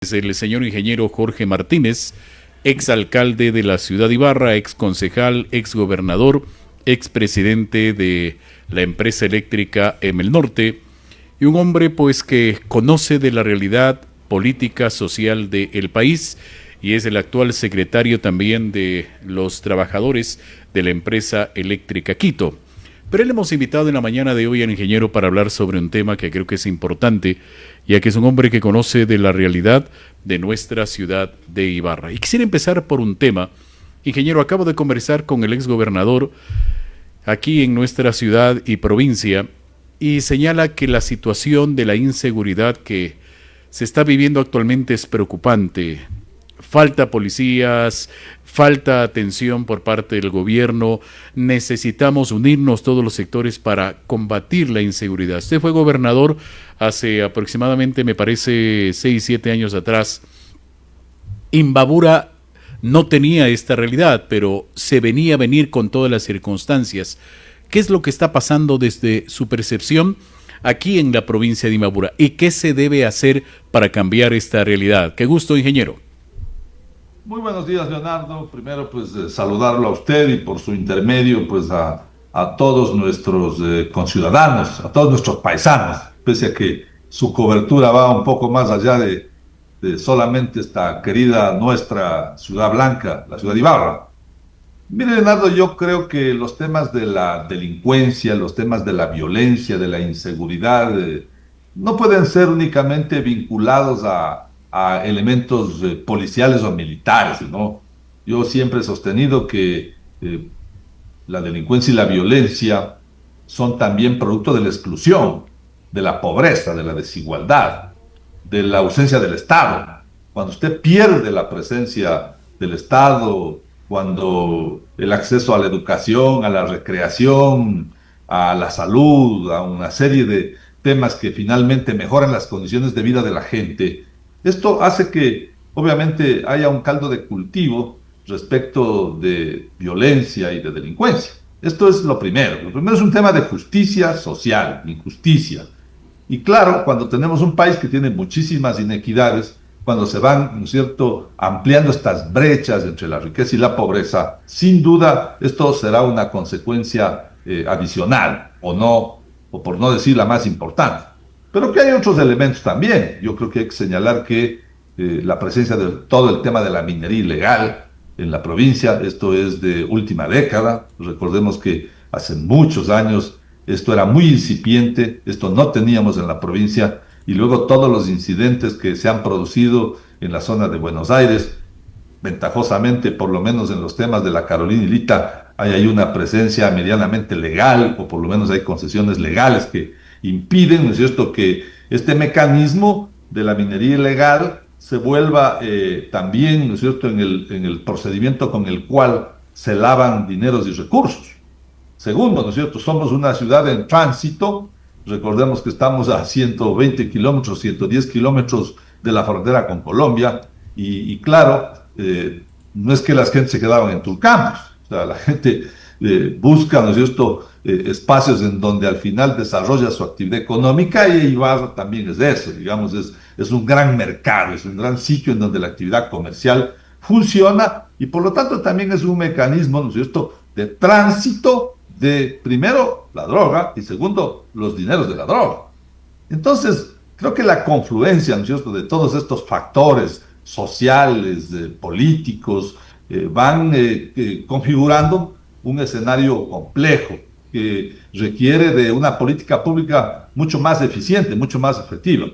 Es el señor ingeniero Jorge Martínez, exalcalde de la ciudad de Ibarra, exconcejal, exgobernador, expresidente de la empresa eléctrica el Norte, y un hombre pues que conoce de la realidad política social del país y es el actual secretario también de los trabajadores de la empresa eléctrica Quito. Pero le hemos invitado en la mañana de hoy al ingeniero para hablar sobre un tema que creo que es importante, ya que es un hombre que conoce de la realidad de nuestra ciudad de Ibarra. Y quisiera empezar por un tema. Ingeniero, acabo de conversar con el exgobernador aquí en nuestra ciudad y provincia y señala que la situación de la inseguridad que se está viviendo actualmente es preocupante. Falta policías, falta atención por parte del gobierno, necesitamos unirnos todos los sectores para combatir la inseguridad. Usted fue gobernador hace aproximadamente, me parece, 6, 7 años atrás. Imbabura no tenía esta realidad, pero se venía a venir con todas las circunstancias. ¿Qué es lo que está pasando desde su percepción aquí en la provincia de Imbabura? ¿Y qué se debe hacer para cambiar esta realidad? Qué gusto, ingeniero. Muy buenos días, Leonardo. Primero, pues, saludarlo a usted y por su intermedio, pues, a todos nuestros conciudadanos, a todos nuestros paisanos, pese a que su cobertura va un poco más allá de solamente esta querida nuestra ciudad blanca, la ciudad de Ibarra. Mire, Leonardo, yo creo que los temas de la delincuencia, los temas de la violencia, de la inseguridad, no pueden ser únicamente vinculados a elementos policiales o militares, ¿no? Yo siempre he sostenido que la delincuencia y la violencia son también producto de la exclusión, de la pobreza, de la desigualdad, de la ausencia del Estado. Cuando usted pierde la presencia del Estado, cuando el acceso a la educación, a la recreación, a la salud, a una serie de temas que finalmente mejoran las condiciones de vida de la gente, esto hace que obviamente haya un caldo de cultivo respecto de violencia y de delincuencia. Esto es lo primero. Lo primero es un tema de justicia social, injusticia. Y claro, cuando tenemos un país que tiene muchísimas inequidades, cuando se van, ¿no es cierto?, ampliando estas brechas entre la riqueza y la pobreza, sin duda esto será una consecuencia adicional, o no, o por no decir la más importante. Pero que hay otros elementos también. Yo creo que hay que señalar que la presencia de todo el tema de la minería ilegal en la provincia, esto es de última década. Recordemos que hace muchos años esto era muy incipiente, esto no teníamos en la provincia, y luego todos los incidentes que se han producido en la zona de Buenos Aires, ventajosamente, por lo menos en los temas de la Carolina Ilita, hay ahí una presencia medianamente legal, o por lo menos hay concesiones legales que impiden, ¿no es cierto?, que este mecanismo de la minería ilegal se vuelva también, ¿no es cierto?, en el procedimiento con el cual se lavan dineros y recursos. Segundo, ¿no es cierto?, somos una ciudad en tránsito. Recordemos que estamos a 120 kilómetros, 110 kilómetros de la frontera con Colombia, y claro, no es que las gentes se quedaban en Tulcampos, o sea, la gente busca, ¿no es cierto?, espacios en donde al final desarrolla su actividad económica, y Ibarra también es de eso, digamos, es un gran mercado, es un gran sitio en donde la actividad comercial funciona, y por lo tanto también es un mecanismo, ¿no es cierto?, de tránsito de, primero, la droga, y segundo, los dineros de la droga. Entonces, creo que la confluencia, ¿no es cierto?, de todos estos factores sociales, políticos, van configurando un escenario complejo que requiere de una política pública mucho más eficiente, mucho más efectiva.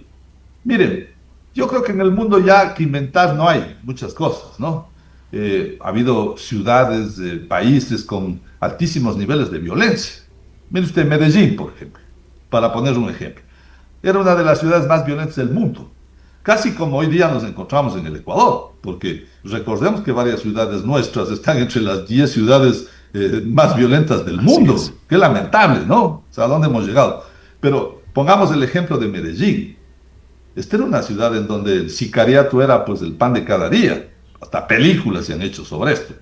Miren, yo creo que en el mundo ya que inventar no hay muchas cosas, ¿no? Ha habido ciudades, países con altísimos niveles de violencia. Mire usted, Medellín, por ejemplo, para poner un ejemplo. Era una de las ciudades más violentas del mundo. Casi como hoy día nos encontramos en el Ecuador, porque recordemos que varias ciudades nuestras están entre las 10 ciudades más violentas del Así mundo. es. Qué lamentable, ¿no? O sea, ¿a dónde hemos llegado? Pero pongamos el ejemplo de Medellín. Esta era una ciudad en donde el sicariato era pues el pan de cada día. Hasta películas se han hecho sobre esto.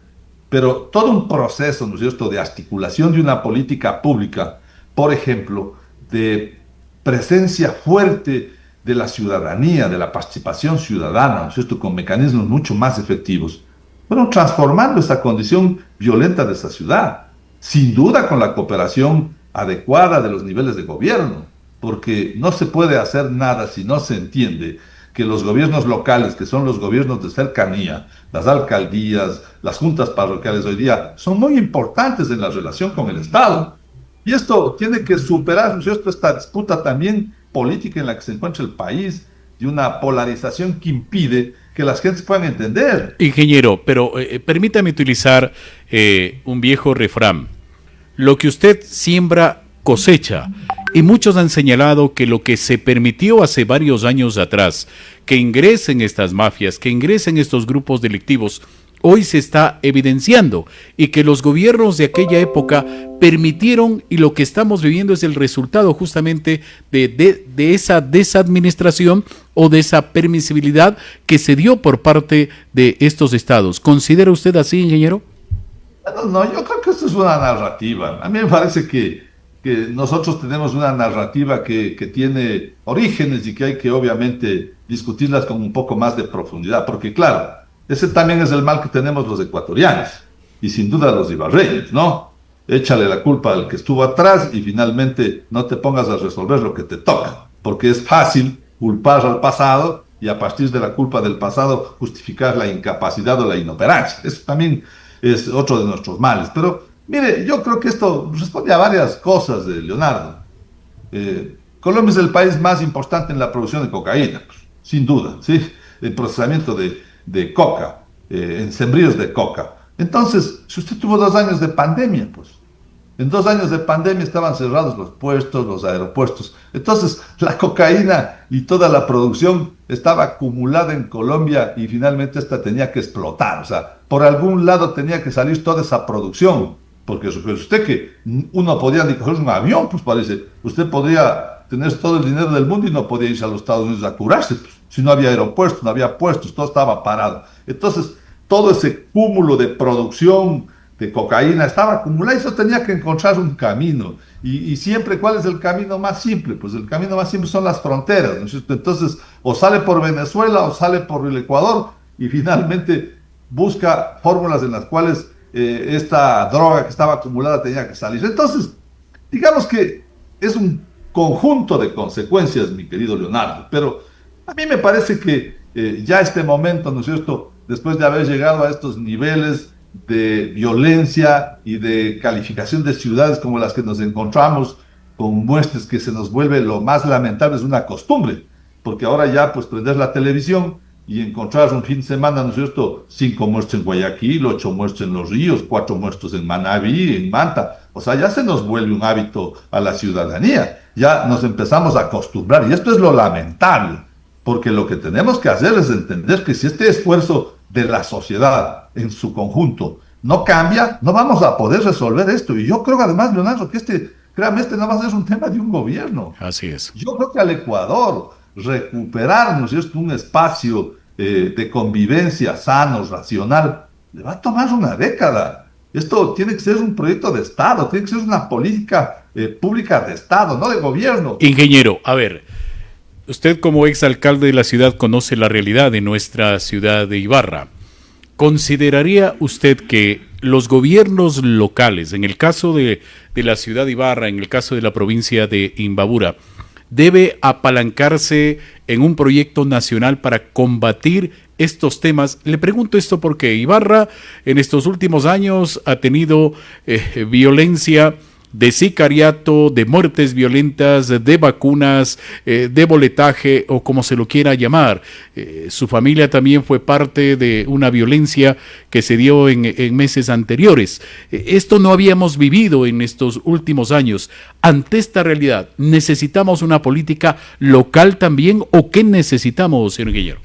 Pero todo un proceso, ¿no es cierto?, de articulación de una política pública, por ejemplo, de presencia fuerte de la ciudadanía, de la participación ciudadana, ¿no es cierto?, con mecanismos mucho más efectivos, fueron transformando esta condición violenta de esta ciudad, sin duda con la cooperación adecuada de los niveles de gobierno, porque no se puede hacer nada si no se entiende que los gobiernos locales, que son los gobiernos de cercanía, las alcaldías, las juntas parroquiales hoy día, son muy importantes en la relación con el Estado. Y esto tiene que superar, ¿no es cierto?, esta disputa también política en la que se encuentra el país, de una polarización que impide que las gentes puedan entender. Ingeniero, pero permítame utilizar un viejo refrán. Lo que usted siembra, cosecha. Y muchos han señalado que lo que se permitió hace varios años atrás, que ingresen estas mafias, que ingresen estos grupos delictivos, hoy se está evidenciando y que los gobiernos de aquella época permitieron, y lo que estamos viviendo es el resultado justamente de esa desadministración o de esa permisibilidad que se dio por parte de estos estados. ¿Considera usted así, ingeniero? No, yo creo que esto es una narrativa. A mí me parece que nosotros tenemos una narrativa que tiene orígenes y que hay que obviamente discutirlas con un poco más de profundidad, porque claro, ese también es el mal que tenemos los ecuatorianos y sin duda los ibarreños, ¿no? Échale la culpa al que estuvo atrás y finalmente no te pongas a resolver lo que te toca, porque es fácil culpar al pasado y a partir de la culpa del pasado justificar la incapacidad o la inoperancia. Eso también es otro de nuestros males. Pero mire, yo creo que esto responde a varias cosas de Leonardo. Colombia es el país más importante en la producción de cocaína, pues, sin duda, ¿sí? El procesamiento de coca, en sembríos de coca. Entonces, si usted tuvo 2 años de pandemia, pues, en 2 años de pandemia estaban cerrados los puertos, los aeropuertos. Entonces, la cocaína y toda la producción estaba acumulada en Colombia y finalmente esta tenía que explotar. O sea, por algún lado tenía que salir toda esa producción. Porque usted que uno podía ni coger un avión, pues parece. Usted podría tener todo el dinero del mundo y no podía irse a los Estados Unidos a curarse. Pues, si no había aeropuertos, no había puestos, todo estaba parado. Entonces, todo ese cúmulo de producción de cocaína estaba acumulada y eso tenía que encontrar un camino. Y siempre, ¿cuál es el camino más simple? Pues el camino más simple son las fronteras, ¿no es cierto? Entonces, o sale por Venezuela o sale por el Ecuador y finalmente busca fórmulas en las cuales esta droga que estaba acumulada tenía que salir. Entonces, digamos que es un conjunto de consecuencias, mi querido Leonardo, pero a mí me parece que ya este momento, ¿no es cierto?, después de haber llegado a estos niveles de violencia y de calificación de ciudades como las que nos encontramos, con muestras que se nos vuelve lo más lamentable, es una costumbre, porque ahora ya pues prender la televisión y encontrar un fin de semana, ¿no es cierto?, 5 muertos en Guayaquil, 8 muertos en Los Ríos, 4 muertos en Manabí, en Manta, o sea, ya se nos vuelve un hábito a la ciudadanía, ya nos empezamos a acostumbrar, y esto es lo lamentable, porque lo que tenemos que hacer es entender que si este esfuerzo de la sociedad en su conjunto no cambia, no vamos a poder resolver esto. Y yo creo además, Leonardo, que créame, no va a ser un tema de un gobierno. Así es. Yo creo que al Ecuador recuperar, ¿no es cierto?, un espacio de convivencia sano, racional, le va a tomar una década. Esto tiene que ser un proyecto de Estado, tiene que ser una política pública de Estado, no de gobierno. Ingeniero, a ver, usted como exalcalde de la ciudad conoce la realidad de nuestra ciudad de Ibarra. ¿Consideraría usted que los gobiernos locales, en el caso de la ciudad de Ibarra, en el caso de la provincia de Imbabura, debe apalancarse en un proyecto nacional para combatir estos temas? Le pregunto esto porque Ibarra en estos últimos años ha tenido violencia de sicariato, de muertes violentas, de vacunas, de boletaje o como se lo quiera llamar. Su familia también fue parte de una violencia que se dio en meses anteriores. Esto no habíamos vivido en estos últimos años. Ante esta realidad, ¿necesitamos una política local también o qué necesitamos, señor Guillermo?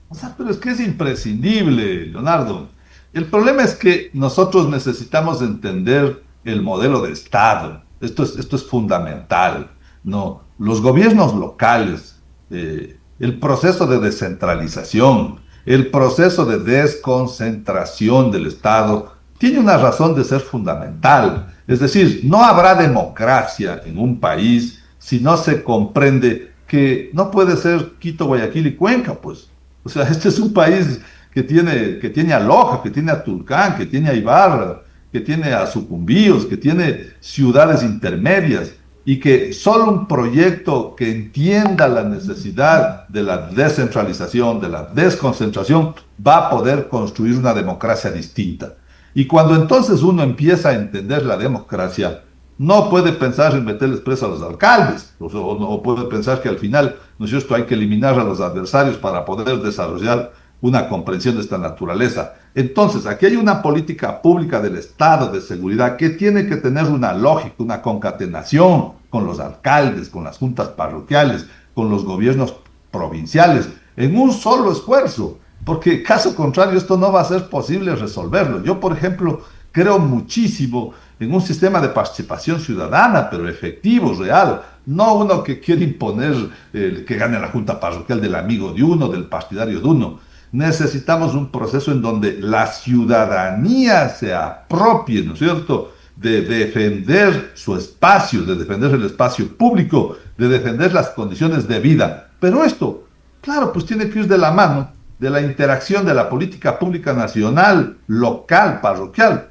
O sea, pero es que es imprescindible, Leonardo. El problema es que nosotros necesitamos entender el modelo de Estado. Esto es fundamental, ¿no? Los gobiernos locales, el proceso de descentralización, el proceso de desconcentración del Estado, tiene una razón de ser fundamental. Es decir, no habrá democracia en un país si no se comprende que no puede ser Quito, Guayaquil y Cuenca, pues. O sea, este es un país que tiene a Loja, que tiene a Tulcán, que tiene a Ibarra, que tiene a Sucumbíos, que tiene ciudades intermedias, y que solo un proyecto que entienda la necesidad de la descentralización, de la desconcentración, va a poder construir una democracia distinta. Y cuando entonces uno empieza a entender la democracia, no puede pensar en meterles preso a los alcaldes, o puede pensar que al final, ¿no es cierto?, hay que eliminar a los adversarios para poder desarrollar una comprensión de esta naturaleza. Entonces, aquí hay una política pública del Estado de seguridad que tiene que tener una lógica, una concatenación con los alcaldes, con las juntas parroquiales, con los gobiernos provinciales, en un solo esfuerzo, porque caso contrario esto no va a ser posible resolverlo. Yo, por ejemplo, creo muchísimo en un sistema de participación ciudadana, pero efectivo, real, no uno que quiere imponer que gane la junta parroquial del amigo de uno, del partidario de uno. Necesitamos un proceso en donde la ciudadanía se apropie, ¿no es cierto?, de defender su espacio, de defender el espacio público, de defender las condiciones de vida. Pero esto, claro, pues tiene que ir de la mano de la interacción de la política pública nacional, local, parroquial.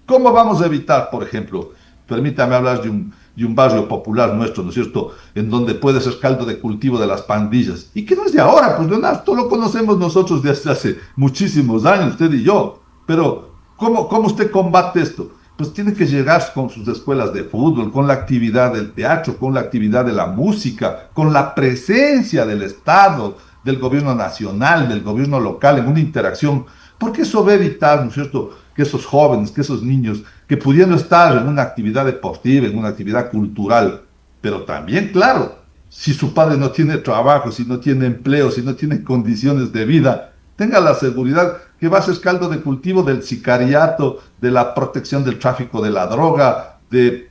¿Cómo vamos a evitar, por ejemplo, permítame hablar de un barrio popular nuestro, ¿no es cierto?, en donde puede ser caldo de cultivo de las pandillas, y que no es de ahora, pues Leonardo, todo lo conocemos nosotros desde hace muchísimos años, usted y yo, pero ¿cómo usted combate esto? Pues tiene que llegar con sus escuelas de fútbol, con la actividad del teatro, con la actividad de la música, con la presencia del Estado, del gobierno nacional, del gobierno local, en una interacción, porque eso va a evitar, ¿no es cierto?, que esos jóvenes, que esos niños, que pudiendo estar en una actividad deportiva, en una actividad cultural, pero también, claro, si su padre no tiene trabajo, si no tiene empleo, si no tiene condiciones de vida, tenga la seguridad que va a ser caldo de cultivo del sicariato, de la protección del tráfico de la droga, de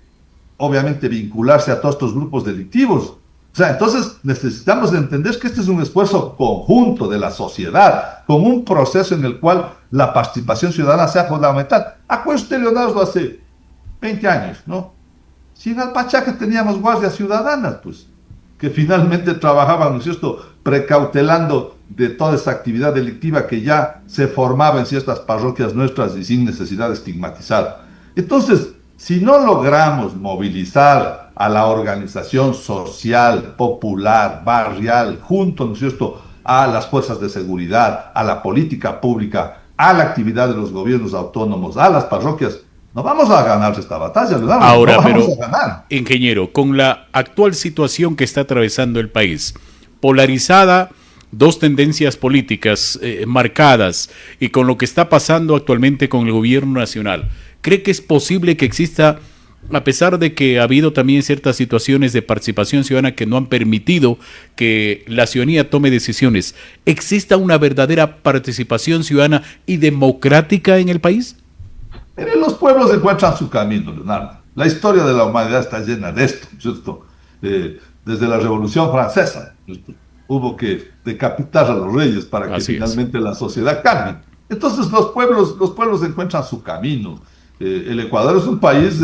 obviamente vincularse a todos estos grupos delictivos. O sea, entonces necesitamos entender que este es un esfuerzo conjunto de la sociedad, con un proceso en el cual la participación ciudadana sea fundamental. Acuérdate, Leonardo, hace 20 años, ¿no? Si en Alpachaque teníamos guardias ciudadanas, pues, que finalmente trabajaban, ¿no es cierto?, precautelando de toda esa actividad delictiva que ya se formaba en ciertas parroquias nuestras y sin necesidad de estigmatizar. Entonces, si no logramos movilizar a la organización social, popular, barrial, junto, ¿no es cierto?, a las fuerzas de seguridad, a la política pública, a la actividad de los gobiernos autónomos, a las parroquias, no vamos a ganar esta batalla, ¿verdad? Ahora, no vamos pero, a ganar. ingeniero, con la actual situación que está atravesando el país, polarizada, dos tendencias políticas marcadas, y con lo que está pasando actualmente con el gobierno nacional, ¿cree que es posible que exista, a pesar de que ha habido también ciertas situaciones de participación ciudadana que no han permitido que la ciudadanía tome decisiones, exista una verdadera participación ciudadana y democrática en el país? Miren, los pueblos encuentran su camino, Leonardo. La historia de la humanidad está llena de esto, ¿cierto? Desde la Revolución Francesa, ¿cierto?, hubo que decapitar a los reyes para que Así finalmente la sociedad cambie. Entonces los pueblos encuentran su camino. El Ecuador es un país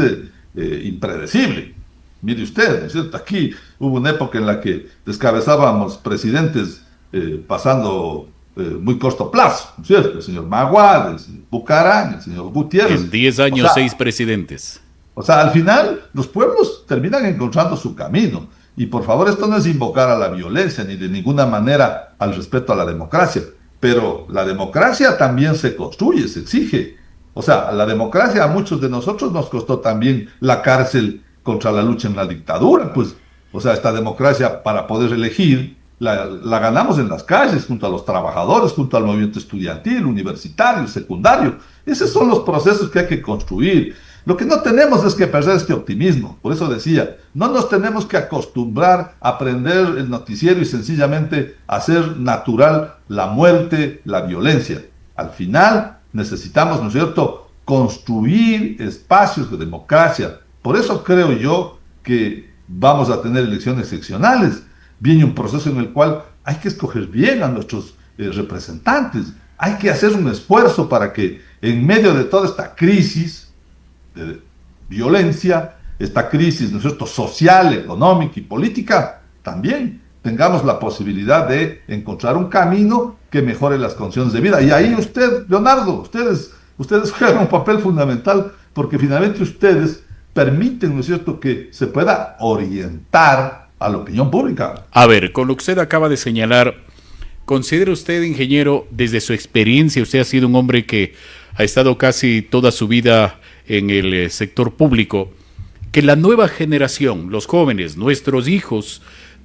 impredecible. Mire usted, ¿no es cierto? Aquí hubo una época en la que descabezábamos presidentes pasando muy corto plazo, ¿no es cierto? El señor Maguad, el señor Bucarán, el señor Gutiérrez. En 10 años, 6 presidentes. O sea, al final los pueblos terminan encontrando su camino. Y por favor, esto no es invocar a la violencia ni de ninguna manera al respeto a la democracia. Pero la democracia también se construye, se exige. O sea, la democracia a muchos de nosotros nos costó también la cárcel contra la lucha en la dictadura. Pues, o sea, esta democracia para poder elegir la ganamos en las calles, junto a los trabajadores, junto al movimiento estudiantil, universitario, secundario. Esos son los procesos que hay que construir. Lo que no tenemos es que perder este optimismo. Por eso decía, no nos tenemos que acostumbrar a prender el noticiero y sencillamente hacer natural la muerte, la violencia. Al final necesitamos, ¿no es cierto?, construir espacios de democracia. Por eso creo yo que vamos a tener elecciones seccionales. Viene un proceso en el cual hay que escoger bien a nuestros representantes. Hay que hacer un esfuerzo para que en medio de toda esta crisis de violencia, esta crisis, ¿no es cierto?, social, económica y política, también tengamos la posibilidad de encontrar un camino que mejore las condiciones de vida. Y ahí usted, Leonardo, ustedes juegan un papel fundamental porque finalmente ustedes permiten, ¿no es cierto?, que se pueda orientar a la opinión pública. A ver, con lo que usted acaba de señalar, ¿considera usted, ingeniero, desde su experiencia, usted ha sido un hombre que ha estado casi toda su vida en el sector público, que la nueva generación, los jóvenes, nuestros hijos,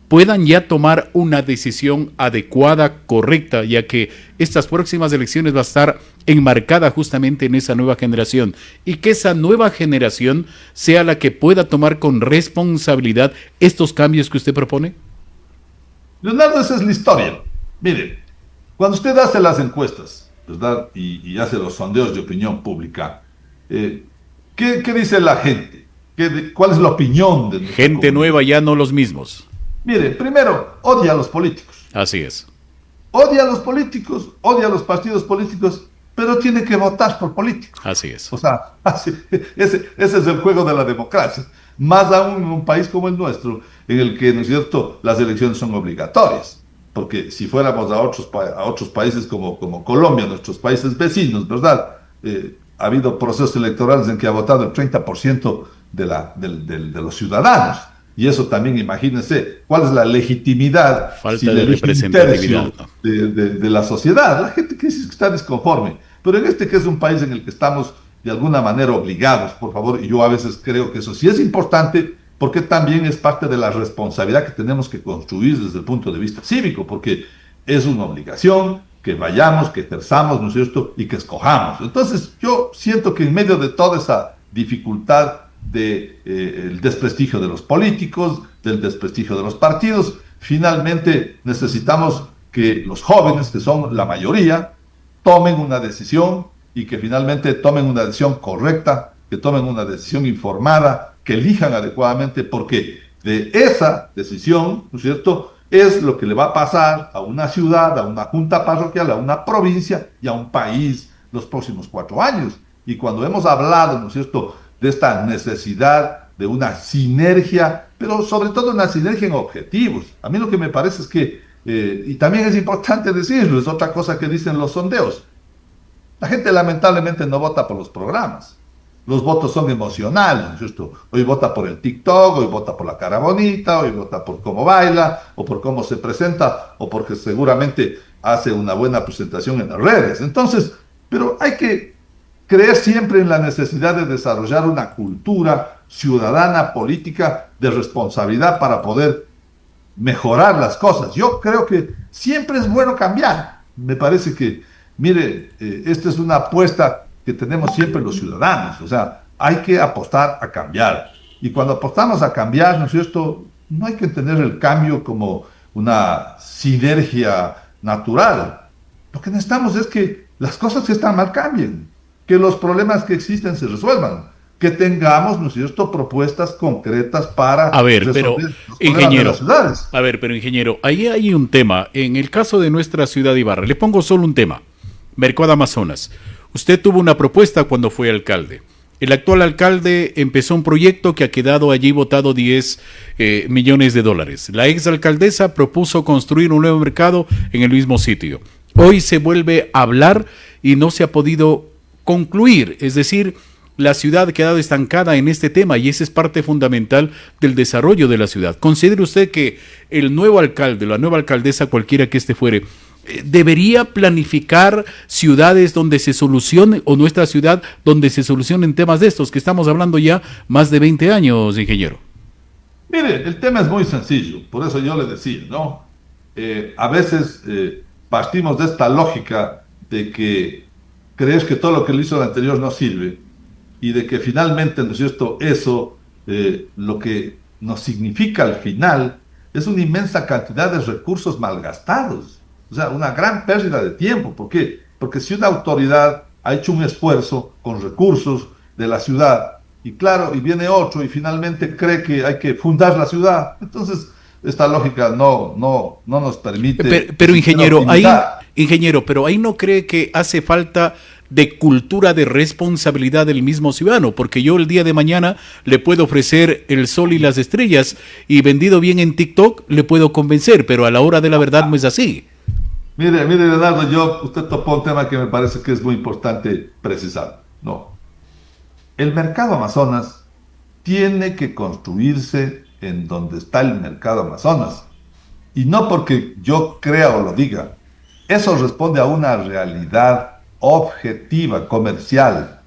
puedan ya tomar una decisión adecuada, correcta, ya que estas próximas elecciones va a estar enmarcada justamente en esa nueva generación, y que esa nueva generación sea la que pueda tomar con responsabilidad estos cambios que usted propone? Leonardo, esa es la historia. Mire, cuando usted hace las encuestas, ¿verdad?, y hace los sondeos de opinión pública, ¿qué dice la gente? ¿Cuál es la opinión de nuestra Gente comunidad? nueva, ya no los mismos. Mire, primero, odia a los políticos. Así es. Odia a los políticos, odia a los partidos políticos, pero tiene que votar por políticos. Así es. O sea, ese es el juego de la democracia. Más aún en un país como el nuestro, en el que, ¿no es cierto?, las elecciones son obligatorias. Porque si fuéramos a otros países como Colombia, nuestros países vecinos, ¿verdad? Ha habido procesos electorales en que ha votado el 30% de los ciudadanos. Y eso también, imagínense, ¿cuál es la legitimidad? Falta de representatividad, ¿no?, de la sociedad. La gente que dice que está disconforme. Pero en este que es un país en el que estamos de alguna manera obligados, por favor, y yo a veces creo que eso sí es importante, porque también es parte de la responsabilidad que tenemos que construir desde el punto de vista cívico, porque es una obligación que vayamos, que ejerzamos, ¿no es cierto?, y que escojamos. Entonces, yo siento que en medio de toda esa dificultad del desprestigio de los políticos, del desprestigio de los partidos, finalmente necesitamos que los jóvenes, que son la mayoría, tomen una decisión y que finalmente tomen una decisión correcta, que tomen una decisión informada, que elijan adecuadamente, porque de esa decisión, ¿no es cierto?, es lo que le va a pasar a una ciudad, a una junta parroquial, a una provincia y a un país los próximos 4 años. Y cuando hemos hablado, ¿no es cierto?, de esta necesidad de una sinergia, pero sobre todo una sinergia en objetivos. A mí lo que me parece es que, y también es importante decirlo, es otra cosa que dicen los sondeos, la gente lamentablemente no vota por los programas. Los votos son emocionales, ¿no es cierto? Hoy vota por el TikTok, hoy vota por la cara bonita, hoy vota por cómo baila, o por cómo se presenta, o porque seguramente hace una buena presentación en las redes. Entonces, pero hay que creer siempre en la necesidad de desarrollar una cultura ciudadana, política, de responsabilidad para poder mejorar las cosas. Yo creo que siempre es bueno cambiar. Me parece que, mire, esta es una apuesta que tenemos siempre los ciudadanos. O sea, hay que apostar a cambiar. Y cuando apostamos a cambiar, ¿no es cierto?, no hay que entender el cambio como una sinergia natural. Lo que necesitamos es que las cosas que están mal cambien, que los problemas que existen se resuelvan, que tengamos, ¿no es cierto?, propuestas concretas para resolver los problemas de las ciudades. A ver, pero ingeniero, ahí hay un tema. En el caso de nuestra ciudad de Ibarra, le pongo solo un tema. Mercado Amazonas. Usted tuvo una propuesta cuando fue alcalde. El actual alcalde empezó un proyecto que ha quedado allí botado 10 millones de dólares. La exalcaldesa propuso construir un nuevo mercado en el mismo sitio. Hoy se vuelve a hablar y no se ha podido concluir, es decir, la ciudad ha quedado estancada en este tema y esa es parte fundamental del desarrollo de la ciudad. ¿Considera usted que el nuevo alcalde, la nueva alcaldesa, cualquiera que este fuere, debería planificar ciudades donde se solucione, o nuestra ciudad donde se solucionen temas de estos, que estamos hablando ya más de 20 años, ingeniero? Mire, el tema es muy sencillo, por eso yo le decía, ¿no? A veces partimos de esta lógica de que crees que todo lo que le hizo el anterior no sirve y de que finalmente, ¿no es cierto?, eso lo que nos significa al final es una inmensa cantidad de recursos malgastados, o sea, una gran pérdida de tiempo. ¿Por qué? Porque si una autoridad ha hecho un esfuerzo con recursos de la ciudad y claro, y viene otro y finalmente cree que hay que fundar la ciudad, entonces esta lógica no nos permite... Pero ingeniero, pero ahí no cree que hace falta de cultura de responsabilidad del mismo ciudadano, porque yo el día de mañana le puedo ofrecer el sol y las estrellas y vendido bien en TikTok le puedo convencer, pero a la hora de la verdad no es así. Mire, Leonardo, usted topó un tema que me parece que es muy importante precisar. No, el mercado Amazonas tiene que construirse en donde está el mercado Amazonas. Y no porque yo crea o lo diga. Eso responde a una realidad objetiva, comercial.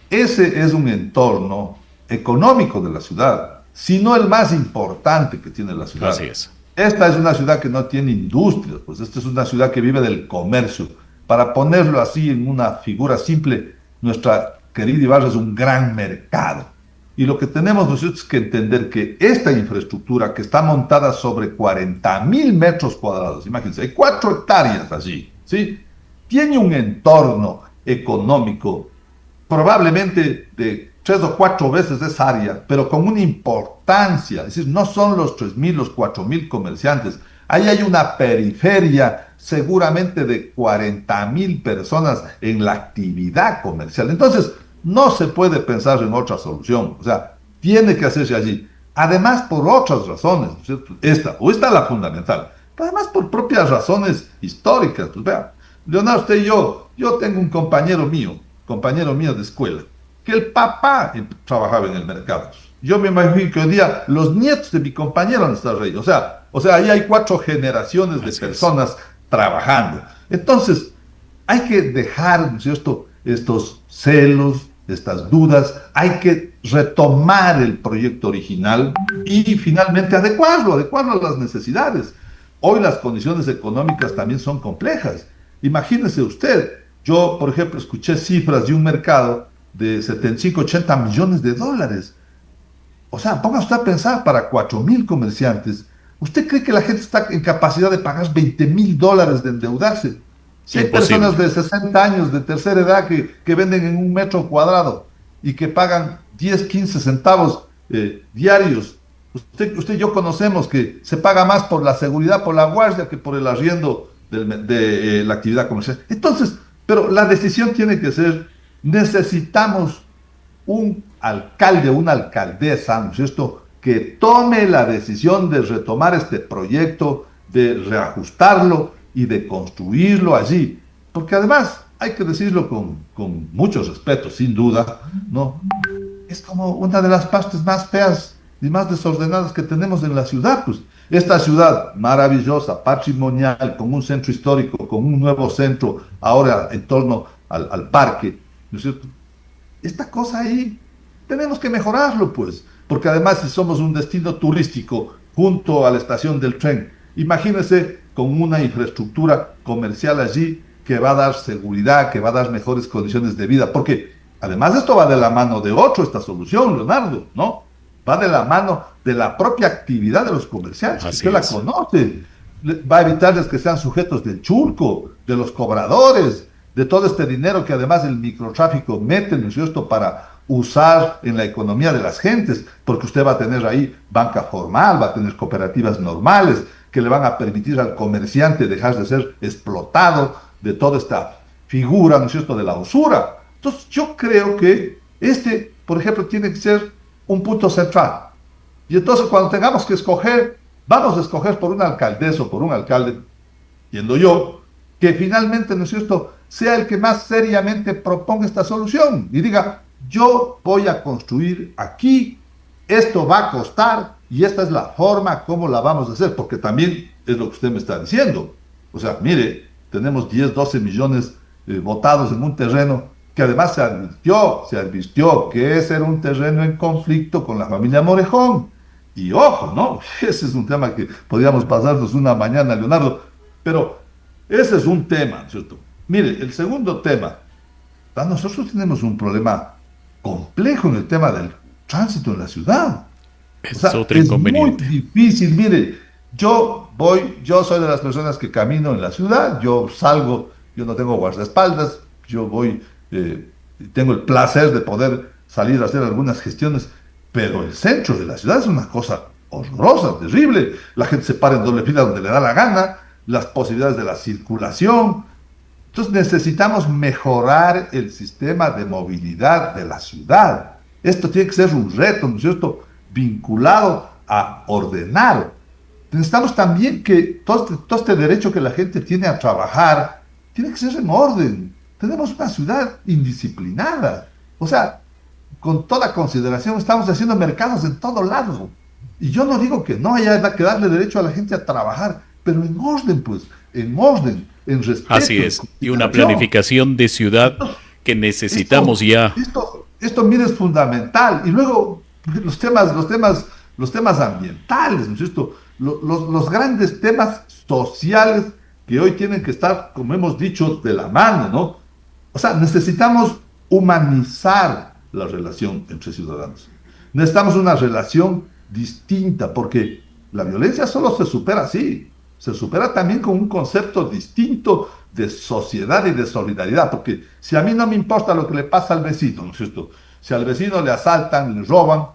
Ese es un entorno económico de la ciudad, sino el más importante que tiene la ciudad. Así es. Esta es una ciudad que no tiene industrias, pues esta es una ciudad que vive del comercio. Para ponerlo así en una figura simple, nuestra querida Ibarra es un gran mercado. Y lo que tenemos nosotros es que entender que esta infraestructura que está montada sobre 40.000 metros cuadrados, imagínense, hay 4 hectáreas allí, ¿sí? Tiene un entorno económico probablemente de 3 o 4 veces esa área, pero con una importancia, es decir, no son los 3.000, los 4.000 comerciantes, ahí hay una periferia seguramente de 40.000 personas en la actividad comercial. Entonces, no se puede pensar en otra solución, o sea, tiene que hacerse allí. Además, por otras razones, ¿no es cierto? Esta es la fundamental, pero además por propias razones históricas. Pues vea, Leonardo, usted y yo tengo un compañero mío de escuela, que el papá trabajaba en el mercado. Yo me imagino que hoy día los nietos de mi compañero han estado ahí. O sea, ahí hay 4 generaciones de personas trabajando. Entonces, hay que dejar, ¿no es cierto?, estos celos, estas dudas, hay que retomar el proyecto original y finalmente adecuarlo a las necesidades. Hoy las condiciones económicas también son complejas. Imagínese usted, yo, por ejemplo, escuché cifras de un mercado de 75, 80 millones de dólares. O sea, ponga usted a pensar, para 4.000 comerciantes, ¿usted cree que la gente está en capacidad de pagar $20.000 de endeudarse? Si hay Imposible. personas de 60 años, de tercera edad, que venden en un metro cuadrado y que pagan 10, 15 centavos diarios. Usted y yo conocemos que se paga más por la seguridad, por la guardia, que por el arriendo de la actividad comercial. Entonces, pero la decisión tiene que ser, necesitamos un alcalde, una alcaldesa, ¿no es cierto?, que tome la decisión de retomar este proyecto, de reajustarlo y de construirlo allí. Porque además, hay que decirlo con mucho respeto, sin duda, ¿no? Es como una de las partes más feas y más desordenadas que tenemos en la ciudad, pues. Esta ciudad maravillosa, patrimonial, con un centro histórico, con un nuevo centro ahora en torno al parque, ¿no es cierto? Esta cosa ahí tenemos que mejorarlo, pues, porque además si somos un destino turístico junto a la estación del tren, imagínense con una infraestructura comercial allí que va a dar seguridad, que va a dar mejores condiciones de vida, porque además esto va de la mano de otro, esta solución, Leonardo, ¿no? Va de la mano de la propia actividad de los comerciantes, que Así usted la es. conoce. Va a evitarles que sean sujetos del churco, de los cobradores, de todo este dinero que además el microtráfico mete, ¿no es cierto?, para usar en la economía de las gentes, porque usted va a tener ahí banca formal, va a tener cooperativas normales, que le van a permitir al comerciante dejar de ser explotado de toda esta figura, ¿no es cierto?, de la usura. Entonces yo creo que por ejemplo, tiene que ser un punto central. Y entonces cuando tengamos que escoger, vamos a escoger por una alcaldesa o por un alcalde, yendo yo, que finalmente, ¿no es cierto?, sea el que más seriamente proponga esta solución y diga, yo voy a construir aquí, esto va a costar y esta es la forma como la vamos a hacer, porque también es lo que usted me está diciendo. O sea, mire, tenemos 10, 12 millones votados en un terreno que además se advirtió que ese era un terreno en conflicto con la familia Morejón. Y ojo, ¿no? Ese es un tema que podríamos pasarnos una mañana, Leonardo, pero ese es un tema, ¿no es cierto? Mire, el segundo tema, nosotros tenemos un problema complejo en el tema del tránsito en la ciudad. O Es sea, otro es muy inconveniente. difícil. Mire, yo soy de las personas que camino en la ciudad, yo salgo, yo no tengo guardaespaldas, yo voy, tengo el placer de poder salir a hacer algunas gestiones, pero el centro de la ciudad es una cosa horrorosa, terrible. La gente se para en doble fila donde le da la gana, las posibilidades de la circulación. Entonces necesitamos mejorar el sistema de movilidad de la ciudad. Esto tiene que ser un reto, ¿no es cierto?, vinculado a ordenar. Necesitamos también que todo este derecho que la gente tiene a trabajar tiene que ser en orden. Tenemos una ciudad indisciplinada. O sea, con toda consideración, estamos haciendo mercados en todo lado. Y yo no digo que no haya que darle derecho a la gente a trabajar, pero en orden, pues, en orden, en respeto. Así es. Y una planificación de ciudad que necesitamos ya. Mire, es fundamental. Y luego, los temas ambientales, ¿no es cierto? Los grandes temas sociales que hoy tienen que estar, como hemos dicho, de la mano, ¿no? O sea, necesitamos humanizar la relación entre ciudadanos. Necesitamos una relación distinta, porque la violencia solo se supera así, se supera también con un concepto distinto de sociedad y de solidaridad, porque si a mí no me importa lo que le pasa al vecino, ¿no es cierto? Si al vecino le asaltan, le roban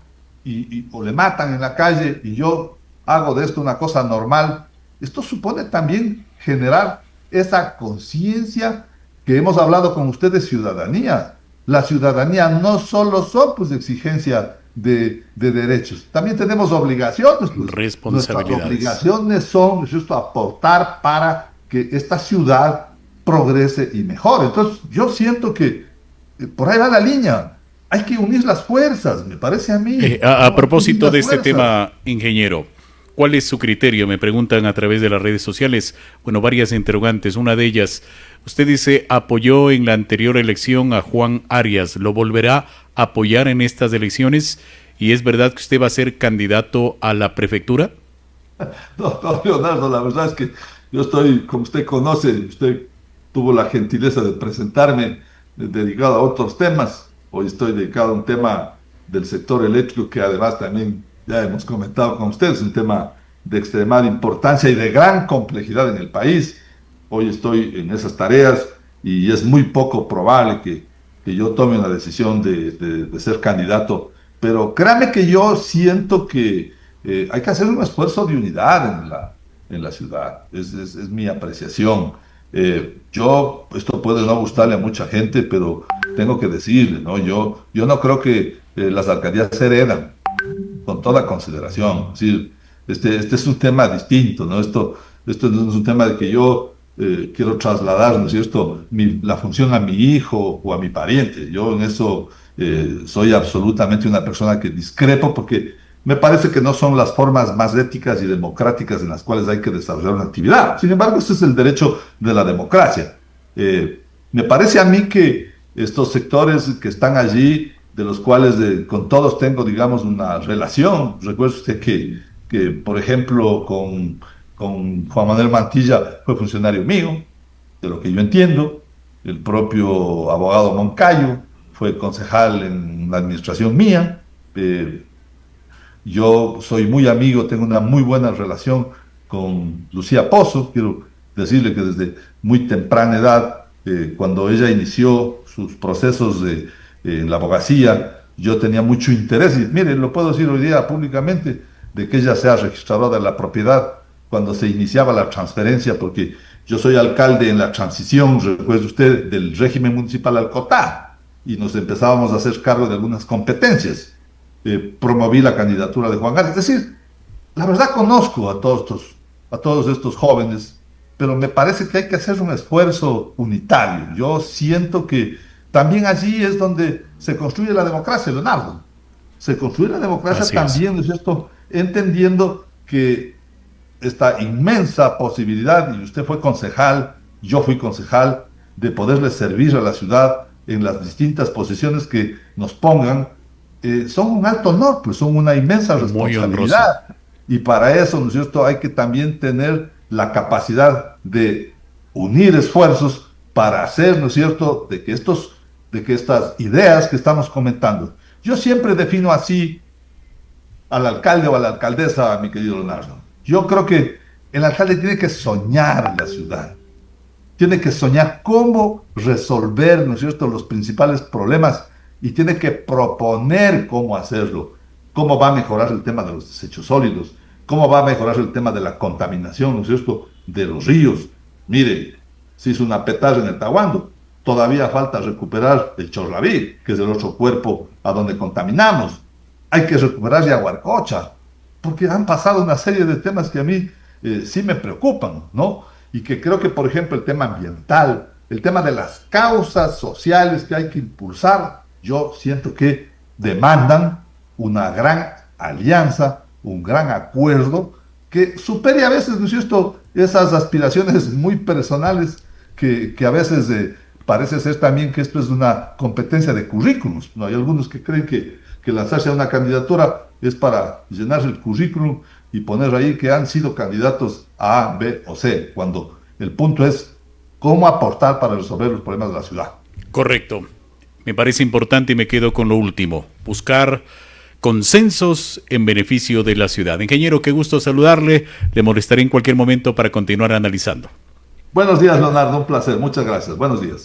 o le matan en la calle y yo hago de esto una cosa normal, esto supone también generar esa conciencia que hemos hablado con ustedes, ciudadanía. La ciudadanía no solo son pues exigencia de derechos, también tenemos obligaciones. Pues. Responsabilidades. Nuestras obligaciones son justo aportar para que esta ciudad progrese y mejore. Entonces yo siento que por ahí va la línea. Hay que unir las fuerzas, me parece a mí. A propósito de este tema, ingeniero, ¿cuál es su criterio? Me preguntan a través de las redes sociales. Bueno, varias interrogantes. Una de ellas, usted dice, apoyó en la anterior elección a Juan Arias. ¿Lo volverá a apoyar en estas elecciones? ¿Y es verdad que usted va a ser candidato a la prefectura? No, Leonardo, la verdad es que yo estoy, como usted conoce, usted tuvo la gentileza de presentarme dedicado a otros temas. Hoy estoy dedicado a un tema del sector eléctrico que además también ya hemos comentado con ustedes, un tema de extremada importancia y de gran complejidad en el país. Hoy estoy en esas tareas y es muy poco probable que yo tome una decisión de ser candidato, pero créame que yo siento que hay que hacer un esfuerzo de unidad en la ciudad, es mi apreciación. Esto puede no gustarle a mucha gente, pero tengo que decirle, ¿no? Yo no creo que las alcaldías se heredan, con toda consideración. Es decir, este es un tema distinto, ¿no? Esto no es un tema de que yo quiero trasladar, ¿no es cierto?, la función a mi hijo o a mi pariente. Yo en eso soy absolutamente una persona que discrepo porque me parece que no son las formas más éticas y democráticas en las cuales hay que desarrollar una actividad. Sin embargo, ese es el derecho de la democracia. Me parece a mí que estos sectores que están allí, de los cuales con todos tengo, digamos, una relación. Recuerde usted que por ejemplo, con Juan Manuel Mantilla fue funcionario mío, de lo que yo entiendo. El propio abogado Moncayo fue concejal en la administración mía. Yo soy muy amigo, tengo una muy buena relación con Lucía Pozo. Quiero decirle que desde muy temprana edad, cuando ella inició sus procesos en la abogacía, yo tenía mucho interés, y mire, lo puedo decir hoy día públicamente, de que ella sea registradora de la propiedad cuando se iniciaba la transferencia, porque yo soy alcalde en la transición, recuerde usted, del régimen municipal al COTA, y nos empezábamos a hacer cargo de algunas competencias. Promoví la candidatura de Juan Arias. Es decir, la verdad conozco a todos estos jóvenes, pero me parece que hay que hacer un esfuerzo unitario. Yo siento que también allí es donde se construye la democracia, Leonardo. Se construye la democracia también, ¿no es cierto?, entendiendo que esta inmensa posibilidad, y usted fue concejal, yo fui concejal, de poderle servir a la ciudad en las distintas posiciones que nos pongan, son un alto honor, pues son una inmensa responsabilidad. Y para eso, ¿no es cierto?, hay que también tener la capacidad de unir esfuerzos para hacer, ¿no es cierto?, de que estas ideas que estamos comentando. Yo siempre defino así al alcalde o a la alcaldesa, mi querido Leonardo. Yo creo que el alcalde tiene que soñar la ciudad, tiene que soñar cómo resolver, ¿no es cierto?, los principales problemas, y tiene que proponer cómo hacerlo, cómo va a mejorar el tema de los desechos sólidos, cómo va a mejorar el tema de la contaminación, ¿no es cierto?, de los ríos. Mire, se hizo una petarra en el Tahuando. Todavía falta recuperar el Chorlaví, que es el otro cuerpo a donde contaminamos. Hay que recuperar Yaguarcocha, porque han pasado una serie de temas que a mí sí me preocupan, ¿no? Y que creo que, por ejemplo, el tema ambiental, el tema de las causas sociales que hay que impulsar, yo siento que demandan una gran alianza, un gran acuerdo que supere a veces, ¿no es cierto?, esas aspiraciones muy personales que a veces parece ser también que esto es una competencia de currículums, ¿no? Hay algunos que creen que lanzarse a una candidatura es para llenar el currículum y poner ahí que han sido candidatos a, B o C, cuando el punto es cómo aportar para resolver los problemas de la ciudad. Correcto. Me parece importante y me quedo con lo último. Buscar consensos en beneficio de la ciudad. Ingeniero, qué gusto saludarle. Le molestaré en cualquier momento para continuar analizando. Buenos días, Leonardo. Un placer. Muchas gracias. Buenos días.